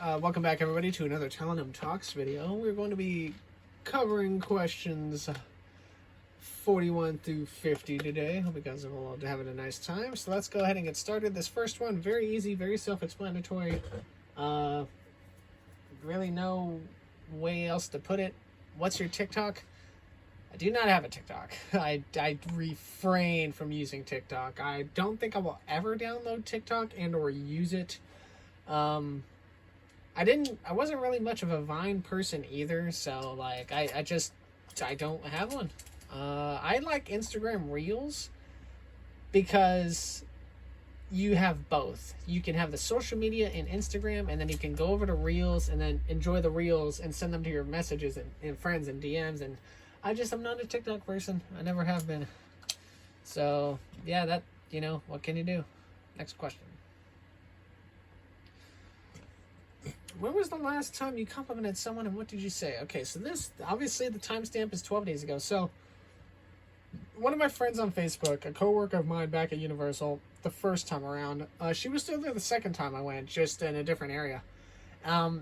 Welcome back, everybody, to another Tellonym Talks video. We're going to be covering questions 41 through 50 today. Hope you guys are all having a nice time. So let's go ahead and get started. This first one, very easy, very self-explanatory. Really no way else to put it. What's your TikTok? I do not have a TikTok. I refrain from using TikTok. I don't think I will ever download TikTok and or use it. I wasn't really much of a Vine person either, so like I don't have one. I like Instagram Reels because you have both. You can have the social media in Instagram, and then you can go over to Reels and then enjoy the Reels and send them to your messages and friends and DMs. And I'm not a TikTok person. I never have been. So yeah, what can you do? Next question. When was the last time you complimented someone and what did you say? Okay, so this, obviously the timestamp is 12 days ago. So one of my friends on Facebook, a coworker of mine back at Universal, the first time around, she was still there the second time I went, just in a different area.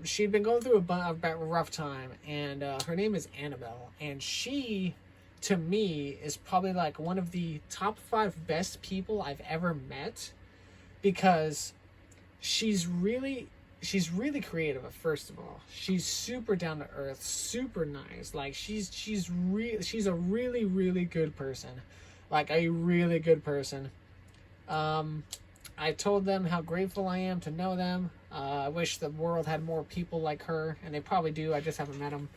She'd been going through a rough time, and her name is Annabelle. And she, to me, is probably like one of the top 5 best people I've ever met, because she's really creative. First of all, she's super down to earth, super nice. Like she's a really, really good person, like a really good person. I told them how grateful I am to know them. I wish the world had more people like her, and they probably do. I just haven't met them.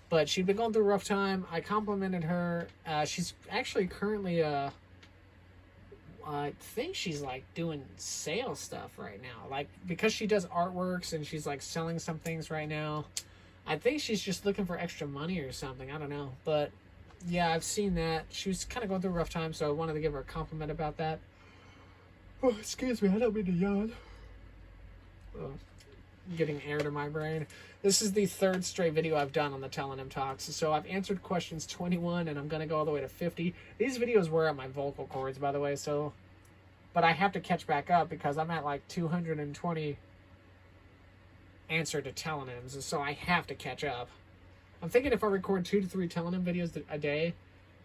But she'd been going through a rough time. I complimented her. She's actually currently I think she's like doing sales stuff right now, like because she does artworks and she's like selling some things right now. I think she's just looking for extra money or something. I don't know, but yeah, I've seen that. She was kind of going through a rough time, so I wanted to give her a compliment about that. Oh, excuse me, I don't mean to yawn. Getting air to my brain. This is the 3rd straight video I've done on the Tellonym Talks. So I've answered questions 21, and I'm going to go all the way to 50. These videos wear out my vocal cords, by the way, so... But I have to catch back up because I'm at like 220 answer to Tellonyms, so I have to catch up. I'm thinking if I record 2 to 3 Tellonym videos a day,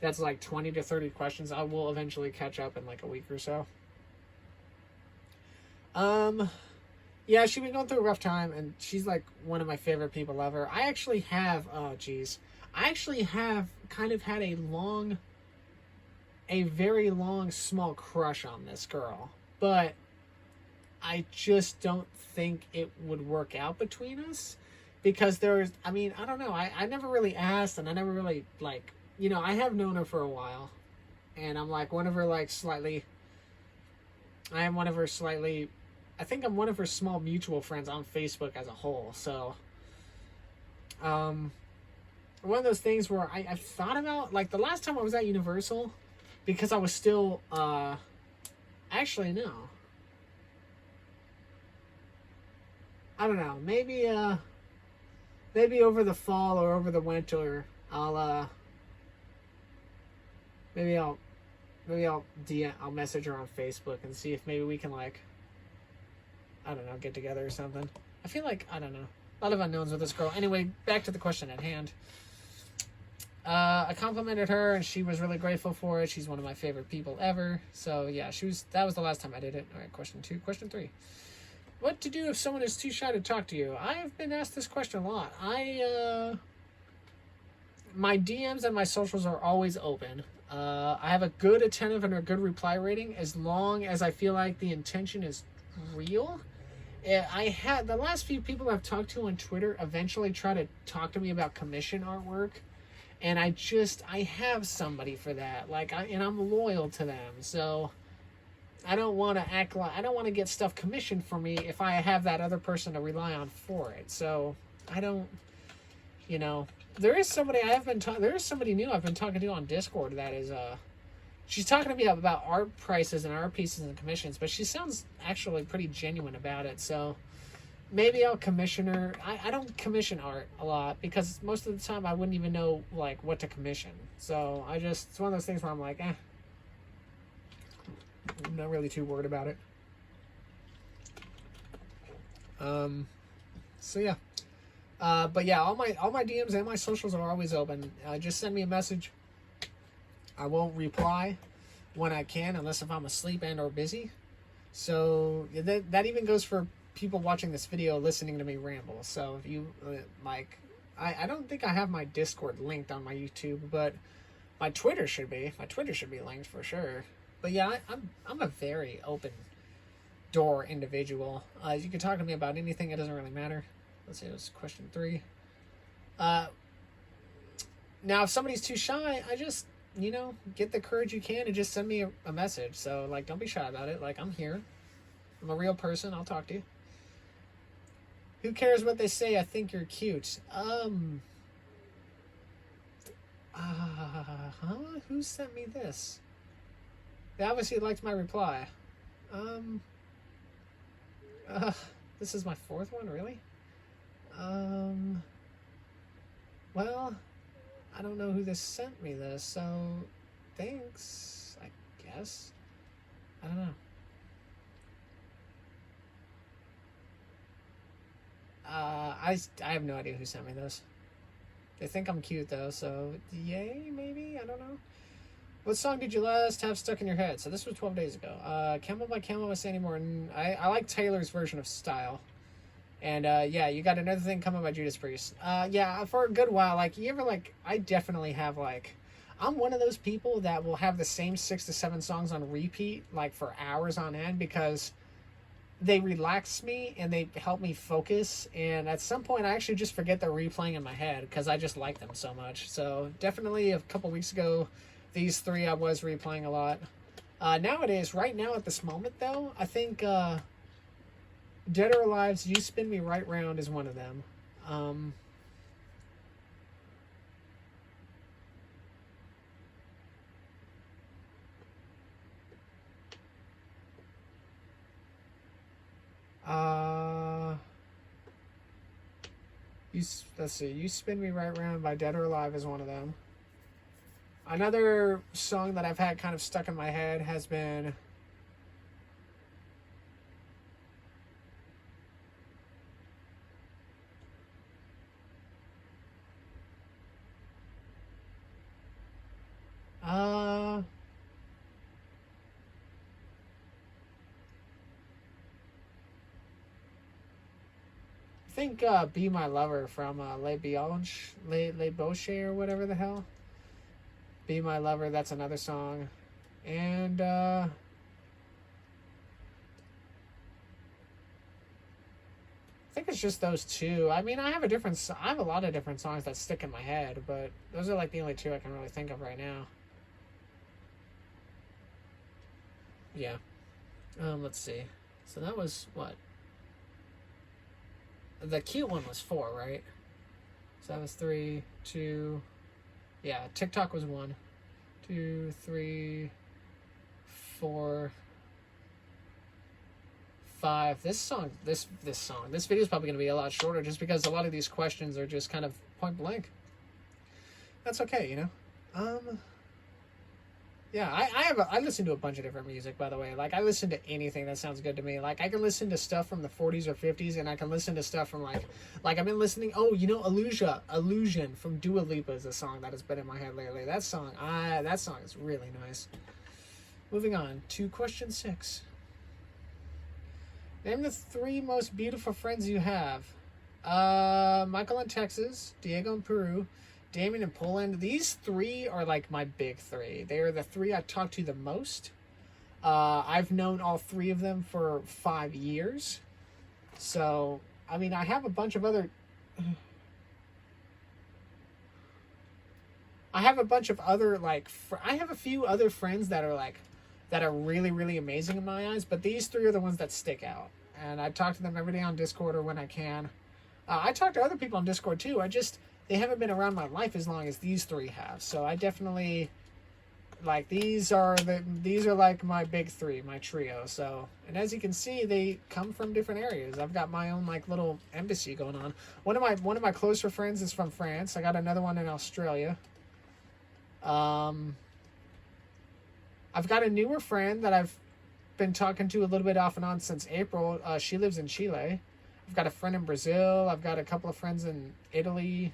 that's like 20 to 30 questions. I will eventually catch up in like a week or so. Yeah, she's been going through a rough time, and she's like one of my favorite people ever. I actually have kind of had a very long, small crush on this girl, but I just don't think it would work out between us, because I don't know, I never really asked, and I never really, like, I have known her for a while, and I'm like one of her, like, I think I'm one of her small mutual friends on Facebook as a whole. So, one of those things where I thought about, like, the last time I was at Universal, because I was still, actually, no. I don't know. Maybe over the fall or over the winter, I'll message her on Facebook and see if maybe we can, like, I don't know, get together or something. I feel like, I don't know, a lot of unknowns with this girl. Anyway, back to the question at hand. I complimented her, and she was really grateful for it. She's one of my favorite people ever. So yeah, that was the last time I did it. All right, question 2. Question 3. What to do if someone is too shy to talk to you? I have been asked this question a lot. My DMs and my socials are always open. I have a good attentive and a good reply rating, as long as I feel like the intention is real. The last few people I've talked to on Twitter eventually try to talk to me about commission artwork, and I have somebody for that, and I'm loyal to them, so I don't want to get stuff commissioned for me if I have that other person to rely on for it. So I don't, there is somebody new I've been talking to on Discord that is she's talking to me about art prices and art pieces and commissions, but she sounds actually pretty genuine about it, so maybe I'll commission her. I don't commission art a lot, because most of the time I wouldn't even know, like, what to commission. So it's one of those things where I'm like, I'm not really too worried about it. So yeah. But yeah, all my DMs and my socials are always open. Just send me a message. I won't reply when I can, unless if I'm asleep and or busy. So that even goes for people watching this video, listening to me ramble. So if you like, I don't think I have my Discord linked on my YouTube, but my Twitter should be. My Twitter should be linked for sure. But yeah, I'm a very open door individual. You can talk to me about anything. It doesn't really matter. Let's see, it was question 3. Now, if somebody's too shy, I just, get the courage you can and just send me a message. So, like, don't be shy about it. Like, I'm here. I'm a real person. I'll talk to you. Who cares what they say? I think you're cute. Who sent me this? They obviously liked my reply. This is my 4th one, really? Well, I don't know who this sent me this, so thanks, I guess. I don't know. I have no idea who sent me this. They think I'm cute, though, so yay, maybe? I don't know. What song did you last have stuck in your head? So this was 12 days ago. Camel by Camel by Sandy Morton. I like Taylor's version of Style. And, yeah, you got Another Thing Coming by Judas Priest. Yeah, for a good while, like, you ever, like, I definitely have, like, I'm one of those people that will have the same 6 to 7 songs on repeat, like, for hours on end, because they relax me and they help me focus. And at some point, I actually just forget they're replaying in my head because I just like them so much. So, definitely a couple weeks ago, these 3 I was replaying a lot. Nowadays, right now at this moment, though, I think, Dead or Alive's You Spin Me Right Round is one of them. Let's see. You Spin Me Right Round by Dead or Alive is one of them. Another song that I've had kind of stuck in my head has been... I think Be My Lover from Les Boucher or whatever the hell. Be My Lover, that's another song. And I think it's just those 2. I mean, I have a lot of different songs that stick in my head, but those are like the only 2 I can really think of right now. Yeah. Let's see. So that was what? The cute one was 4, right? So that was 3, 2. Yeah, TikTok was 1, 2, 3, 4, 5. This video is probably going to be a lot shorter just because a lot of these questions are just kind of point blank. That's okay, Yeah, I listen to a bunch of different music, by the way. Like, I listen to anything that sounds good to me. Like, I can listen to stuff from the 40s or 50s, and I can listen to stuff from, like I've been listening... Oh, Illusion from Dua Lipa is a song that has been in my head lately. That song is really nice. Moving on to question 6. Name the 3 most beautiful friends you have. Michael in Texas, Diego in Peru, Damien in Poland. These 3 are like my big 3. They are the 3 I talk to the most. I've known all 3 of them for 5 years. So, I mean, I have a bunch of other... I have a few other friends that are really, really amazing in my eyes, but these 3 are the ones that stick out. And I talk to them every day on Discord or when I can. I talk to other people on Discord too. They haven't been around my life as long as these 3 have. So I definitely, like, these are like my big 3, my trio. So, and as you can see, they come from different areas. I've got my own, like, little embassy going on. One of my closer friends is from France. I got another one in Australia. I've got a newer friend that I've been talking to a little bit off and on since April. She lives in Chile. I've got a friend in Brazil. I've got a couple of friends in Italy.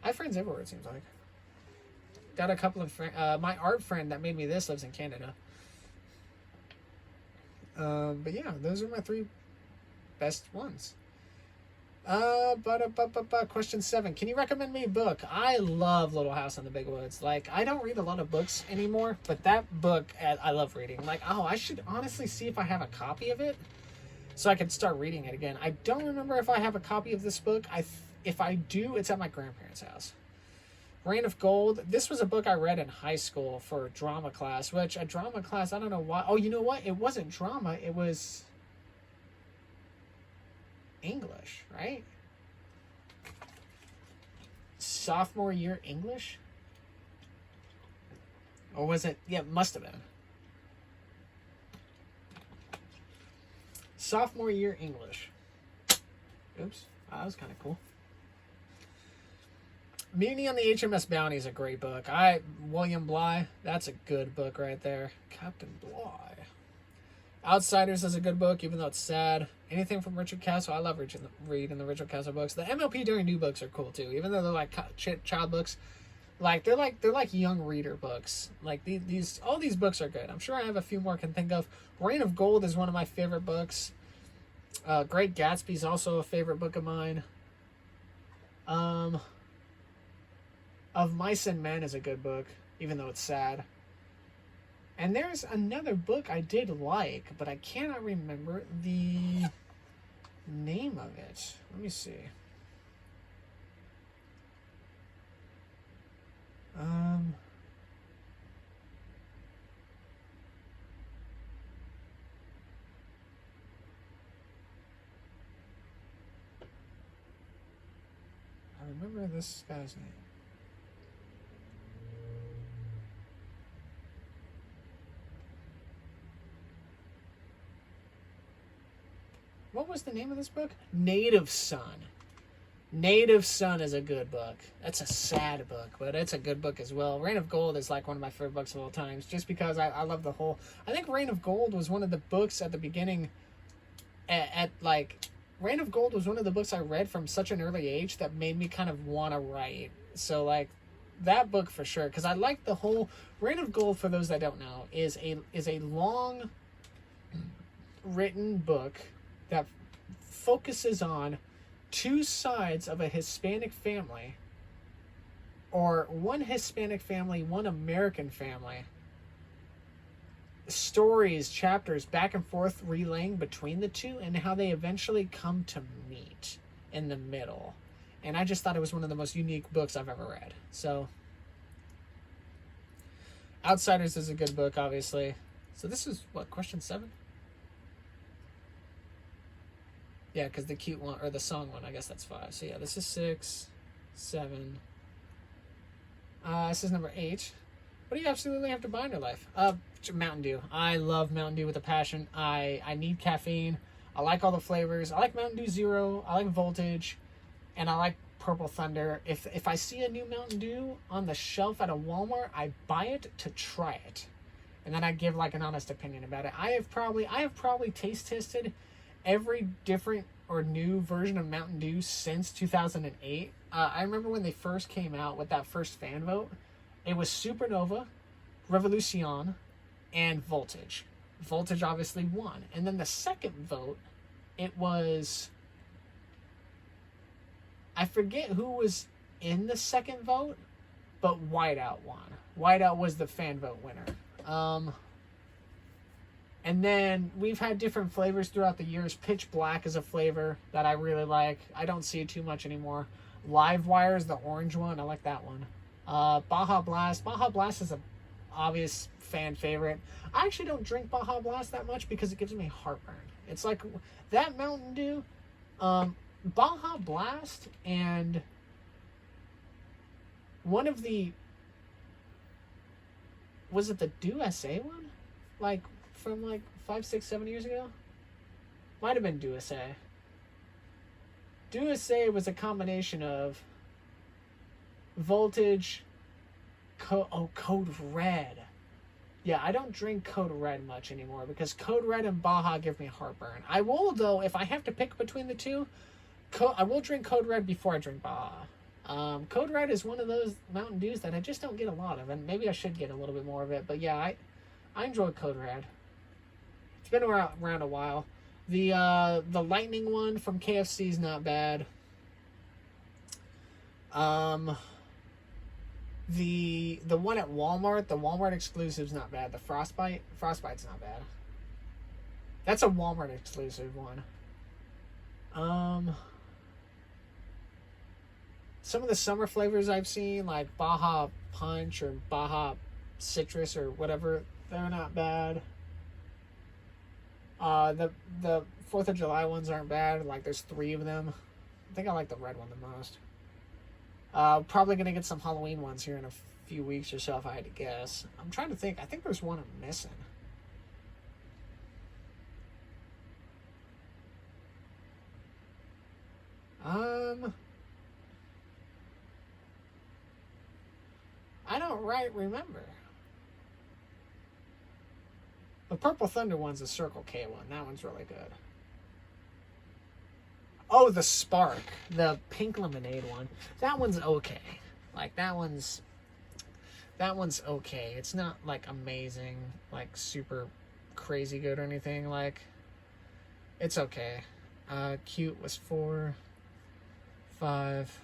I have friends everywhere, it seems like. Got a couple of my art friend that made me this lives in Canada. But yeah, those are my 3 best ones. Question 7. Can you recommend me a book? I love Little House on the Big Woods. Like, I don't read a lot of books anymore, but that book I love reading. Like, I should honestly see if I have a copy of it so I can start reading it again. I don't remember if I have a copy of this book. If I do, it's at my grandparents' house. Rain of Gold. This was a book I read in high school for drama class, which a drama class, I don't know why. Oh, you know what? It wasn't drama. It was English, right? Sophomore year English? Or was it? Yeah, it must have been. Sophomore year English. Oops. Oh, that was kind of cool. Mutiny on the HMS Bounty is a great book. William Bligh, that's a good book right there. Captain Bligh. Outsiders is a good book, even though it's sad. Anything from Richard Castle, I love reading the Richard Castle books. The MLP During New books are cool too, even though they're like child books. They're like young reader books. Like all these books are good. I'm sure I have a few more I can think of. Reign of Gold is one of my favorite books. Great Gatsby is also a favorite book of mine. Of Mice and Men is a good book, even though it's sad. And there's another book I did like, but I cannot remember the name of it. Let me see. I remember this guy's name. What was the name of this book? Native Son. Native Son is a good book. That's a sad book, but it's a good book as well. Reign of Gold is like one of my favorite books of all times, just because I love the whole... I think Reign of Gold was one of the books at the beginning Reign of Gold was one of the books I read from such an early age that made me kind of want to write. So, like, that book for sure, because I like the whole... Reign of Gold, for those that don't know, is a long written book that focuses on 2 sides of a Hispanic family, or one Hispanic family, one American family. Stories, chapters, back and forth relaying between the two, and how they eventually come to meet in the middle. And I just thought it was one of the most unique books I've ever read. So, Outsiders is a good book, obviously. So this is, what, question 7? Yeah, because the cute one, or the song one, I guess that's 5. So yeah, this is 6, 7. This is number 8. What do you absolutely have to buy in your life? Mountain Dew. I love Mountain Dew with a passion. I need caffeine. I like all the flavors. I like Mountain Dew Zero. I like Voltage. And I like Purple Thunder. If I see a new Mountain Dew on the shelf at a Walmart, I buy it to try it. And then I give like an honest opinion about it. I have probably taste tested every different or new version of Mountain Dew since 2008. I remember when they first came out with that first fan vote. It was Supernova, Revolution, and Voltage. Voltage obviously won. And then the second vote, it was... I forget who was in the second vote, but Whiteout won. Whiteout was the fan vote winner. And then we've had different flavors throughout the years. Pitch Black is a flavor that I really like. I don't see it too much anymore. Livewire is the orange one. I like that one. Baja Blast. Baja Blast is an obvious fan favorite. I actually don't drink Baja Blast that much because it gives me heartburn. It's like that Mountain Dew, Baja Blast, and one of the... Was it the Dew SA one? Like... from like 5, 6, 7 years ago? Might have been Dew SA. Dew SA was a combination of Voltage, Code Red. Yeah, I don't drink Code Red much anymore because Code Red and Baja give me heartburn. I will, though, if I have to pick between the two, I will drink Code Red before I drink Baja. Code Red is one of those Mountain Dews that I just don't get a lot of, and maybe I should get a little bit more of it. But yeah, I enjoy Code Red. It's been around a while. The Lightning one from KFC is not bad. The one at Walmart, the Walmart exclusive is not bad. The Frostbite's not bad. That's a Walmart exclusive one. Some of the summer flavors I've seen, like Baja Punch or Baja Citrus or whatever, they're not bad. The 4th of July ones aren't bad. Like, there's 3 of them. I think I like the red one the most. Probably gonna get some Halloween ones here in a few weeks or so if I had to guess. I'm trying to think. I think there's one I'm missing. I don't remember. The Purple Thunder one's a Circle K one. That one's really good. Oh, the Spark. The pink lemonade one. That one's okay. Like, that one's okay. It's not, like, amazing, like, super crazy good or anything. Like, it's okay. Cute was 4, 5,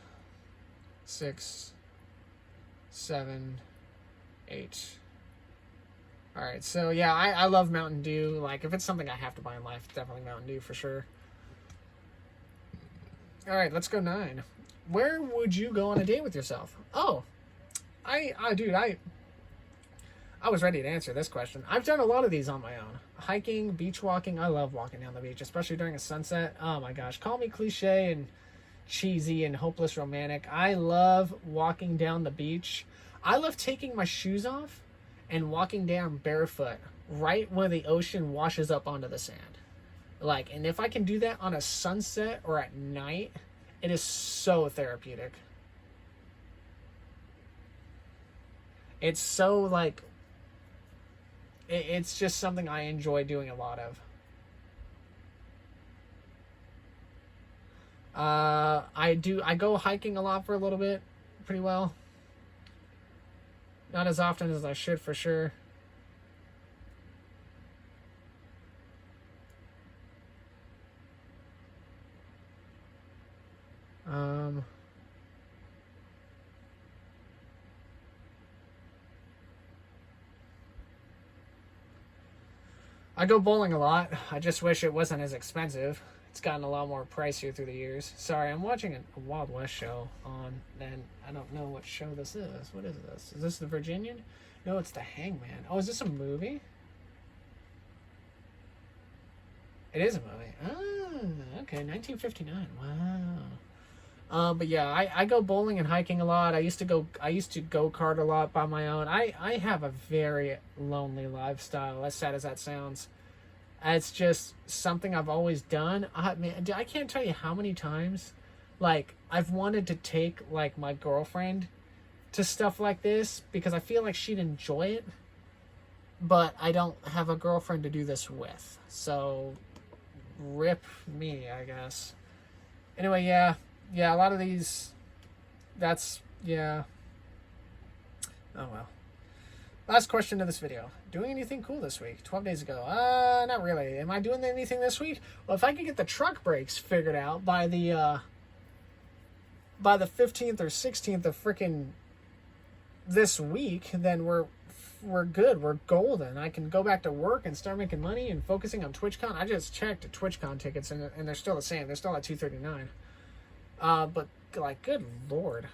6, 7, 8. Alright, so yeah, I love Mountain Dew. Like, if it's something I have to buy in life, definitely Mountain Dew for sure. Alright, let's go 9. Where would you go on a date with yourself? Oh, dude, I was ready to answer this question. I've done a lot of these on my own. Hiking, beach walking. I love walking down the beach, especially during a sunset. Oh my gosh, call me cliche and cheesy and hopeless romantic. I love walking down the beach. I love taking my shoes off and walking down barefoot right where the ocean washes up onto the sand. Like, and if I can do that on a sunset or at night, it is so therapeutic. It's so, like, it's just something I enjoy doing a lot of. I go hiking a lot for a little bit, pretty well. Not as often as I should, for sure. I go bowling a lot. I just wish it wasn't as expensive. It's gotten a lot more pricier through the years. Sorry, I'm watching a Wild West show on, and I don't know what show this is. What is this? Is this The Virginian? No, it's The Hangman. Oh, is this a movie? It is a movie. Ah, okay, 1959. Wow. But yeah, I go bowling and hiking a lot. I used to go kart a lot by my own. I have a very lonely lifestyle, as sad as that sounds. It's just something I've always done. Man, I can't tell you how many times, like, I've wanted to take, like, my girlfriend to stuff like this because I feel like she'd enjoy it, but I don't have a girlfriend to do this with. So, rip me, I guess. Anyway, yeah, a lot of these, yeah. Oh, well. Last question of this video. Doing anything cool this week? 12 days ago. Not really. Am I doing anything this week? Well, if I could get the truck brakes figured out by the 15th or 16th of freaking this week, then we're good. We're golden. I can go back to work and start making money and focusing on TwitchCon. I just checked the TwitchCon tickets and they're still the same. They're still at $239. But, like, good Lord.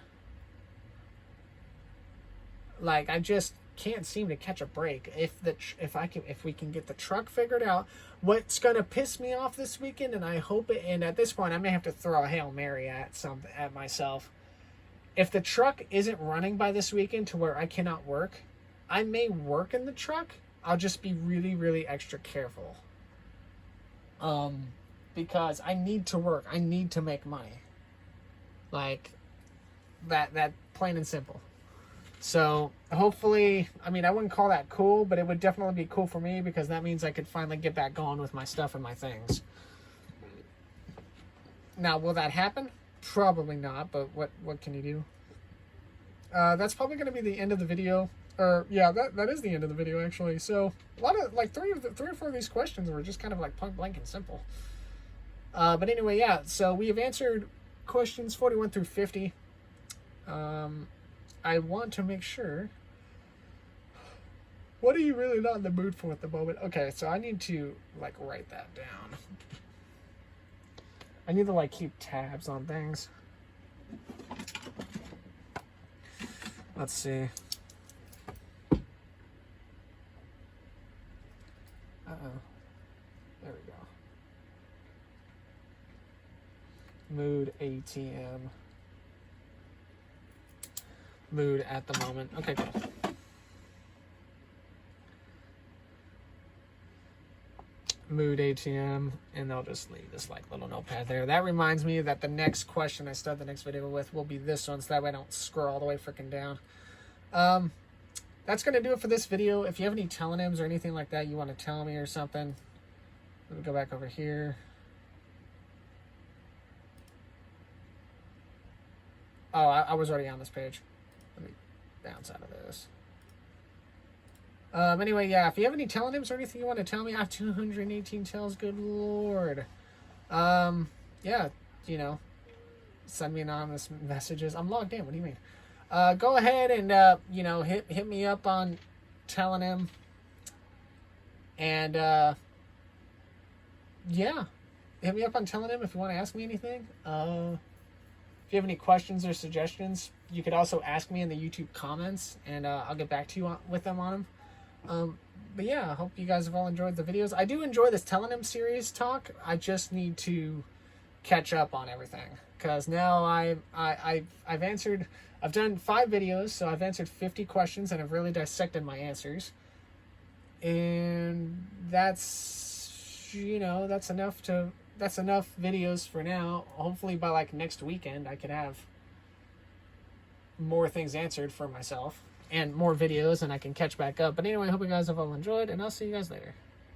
Like, I just can't seem to catch a break. If we can get the truck figured out, what's gonna piss me off this weekend, and I hope it, and at this point I may have to throw a Hail Mary at myself. If the truck isn't running by this weekend to where I cannot work, I may work in the truck. I'll just be really, really extra careful. Because I need to work. I need to make money. Like, that plain and simple. So hopefully, I mean, I wouldn't call that cool, but it would definitely be cool for me because that means I could finally get back going with my stuff and my things. Now, will that happen? Probably not, but what can you do? That's probably going to be the end of the video. Or, yeah, that is the end of the video, actually. So, a lot of, like, three or four of these questions were just kind of, like, point blank and simple. But anyway, yeah, so we have answered questions 41 through 50. I want to make sure. What are you really not in the mood for at the moment? Okay, so I need to, like, write that down. I need to, like, keep tabs on things. Let's see. Uh-oh. There we go. Mood ATM. Mood at the moment. Okay, cool. Mood ATM, and I'll just leave this like little notepad there. That reminds me that the next question I start the next video with will be this one, so that way I don't scroll all the way freaking down. That's gonna do it for this video. If you have any telonyms or anything like that you want to tell me or something, let me go back over here. Oh, I was already on this page. Let me bounce out of this. Anyway, yeah, if you have any telonyms or anything you want to tell me, I have 218 tells, good lord. Yeah, you know, send me anonymous messages. I'm logged in, what do you mean? Go ahead and, you know, hit me up on Tellonym. And, yeah, hit me up on Tellonym if you want to ask me anything. If you have any questions or suggestions, you could also ask me in the YouTube comments, and I'll get back to you with them on them. But yeah, I hope you guys have all enjoyed the videos. I do enjoy this Tellonym series talk. I just need to catch up on everything, because now I've done 5 videos, so I've answered 50 questions and I've really dissected my answers. And that's, you know, that's enough videos for now. Hopefully by like next weekend I could have more things answered for myself and more videos, and I can catch back up. But anyway, I hope you guys have all enjoyed, and I'll see you guys later.